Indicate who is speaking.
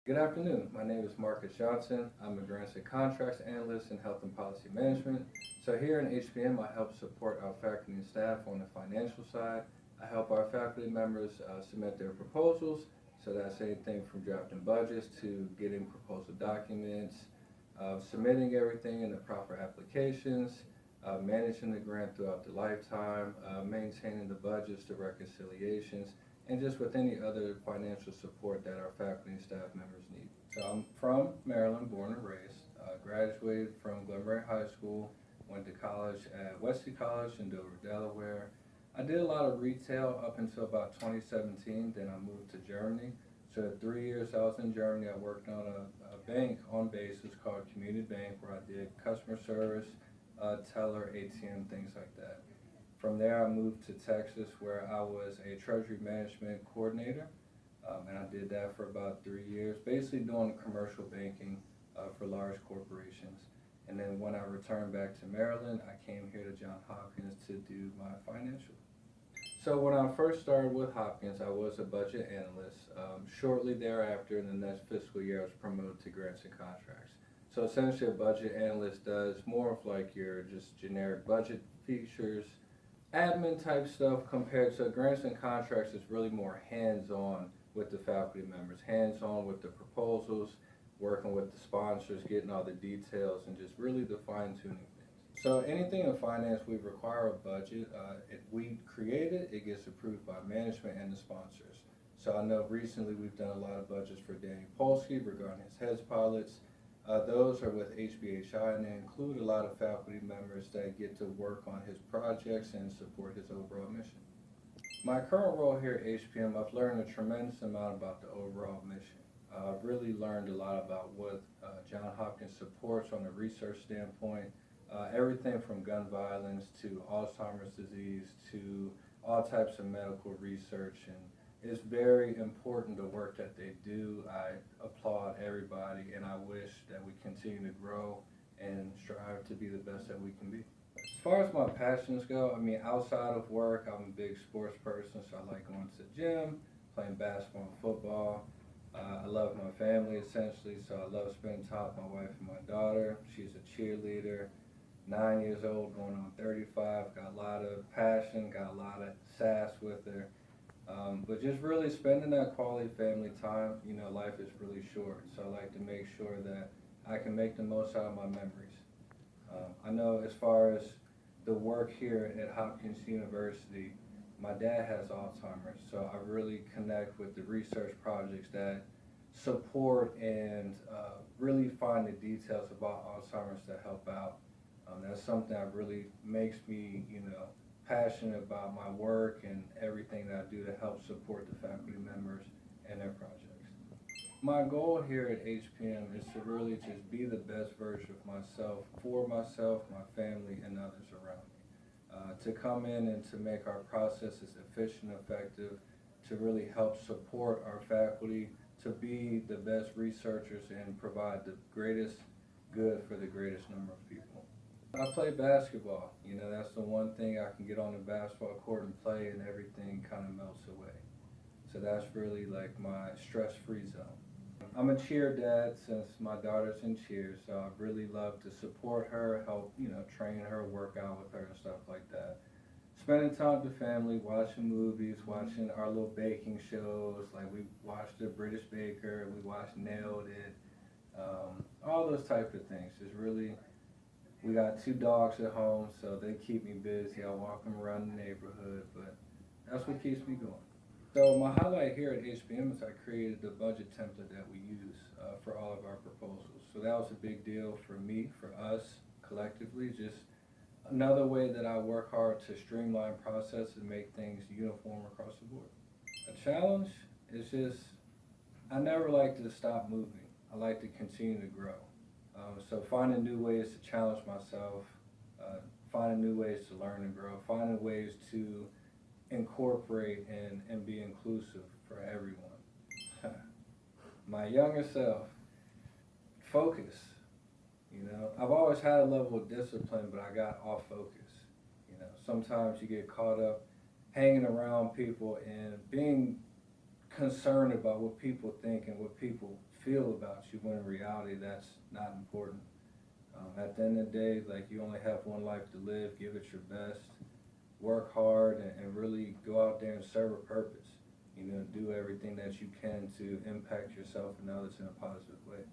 Speaker 1: Good afternoon. My name is Marcus Johnson. I'm a Grants Contracts Analyst in Health and Policy Management. So here in HPM, I help support our faculty and staff on the financial side. I help our faculty members submit their proposals. So that's anything from drafting budgets to getting proposal documents, submitting everything in the proper applications, managing the grant throughout the lifetime, maintaining the budgets, the reconciliations, and just with any other financial support that our faculty and staff members need. So I'm from Maryland, born and raised, graduated from Glenbury High School, went to college at Wesley College in Dover, Delaware. I did a lot of retail up until about 2017, then I moved to Germany. So the 3 years I was in Germany, I worked on a bank on base. It's called Community Bank, where I did customer service, teller, ATM, things like that. From there, I moved to Texas, where I was a treasury management coordinator, and I did that for about 3 years, basically doing commercial banking for large corporations. And then when I returned back to Maryland, I came here to Johns Hopkins to do my financial. So when I first started with Hopkins, I was a budget analyst. Shortly thereafter, in the next fiscal year, I was promoted to Grants and Contracts. So essentially, a budget analyst does more of like your just generic budget features, admin type stuff, compared to Grants and Contracts is really more hands-on with the faculty members, hands-on with the proposals, working with the sponsors, getting all the details, and just really the fine-tuning things. So anything in finance, we require a budget. If we create it, it gets approved by management and the sponsors. So I know recently we've done a lot of budgets for Danny Polsky regarding his HEDS pilots. Those are with HBHI, and they include a lot of faculty members that get to work on his projects and support his overall mission. My current role here at HPM, I've learned a tremendous amount about the overall mission. I've really learned a lot about what Johns Hopkins supports on a research standpoint, everything from gun violence to Alzheimer's disease to all types of medical research, and it's very important the work that they do. I applaud everybody, and I wish that we continue to grow and strive to be the best that we can be. As far as my passions go, I mean, outside of work, I'm a big sports person, so I like going to the gym, playing basketball and football. I love my family, essentially, so I love spending time with my wife and my daughter. She's a cheerleader, 9 years old, going on 35, got a lot of passion, got a lot of sass with her. But just really spending that quality family time. You know, life is really short, so I like to make sure that I can make the most out of my memories. I know as far as the work here at Hopkins University, my dad has Alzheimer's, so I really connect with the research projects that support and really find the details about Alzheimer's to help out. That's something that really makes me, passionate about my work and everything that I do to help support the faculty members and their projects. My goal here at HPM is to really just be the best version of myself, for myself, my family, and others around me. To come in and to make our processes efficient, effective, to really help support our faculty, to be the best researchers and provide the greatest good for the greatest number of people. I play basketball. That's the one thing I can get on the basketball court and play, and everything kind of melts away. So that's really like my stress-free zone. I'm a cheer dad since my daughter's in cheer, so I really love to support her, help, train her, work out with her and stuff like that. Spending time with the family, watching movies, watching our little baking shows, like we watched The British Baker, we watched Nailed It, all those type of things. Just really, we got 2 dogs at home, so they keep me busy. I walk them around the neighborhood, but that's what keeps me going. So my highlight here at HPM is I created the budget template that we use for all of our proposals. So that was a big deal for me, for us, collectively. Just another way that I work hard to streamline process and make things uniform across the board. A challenge is just, I never like to stop moving. I like to continue to grow. So finding new ways to challenge myself, finding new ways to learn and grow, finding ways to incorporate and be inclusive for everyone. My younger self, focus. I've always had a level of discipline, but I got off focus. Sometimes you get caught up hanging around people and being concerned about what people think and what people feel about you, when in reality that's not important. At the end of the day, like, you only have one life to live. Give it your best, work hard, and really go out there and serve a purpose. You know, do everything that you can to impact yourself and others in a positive way.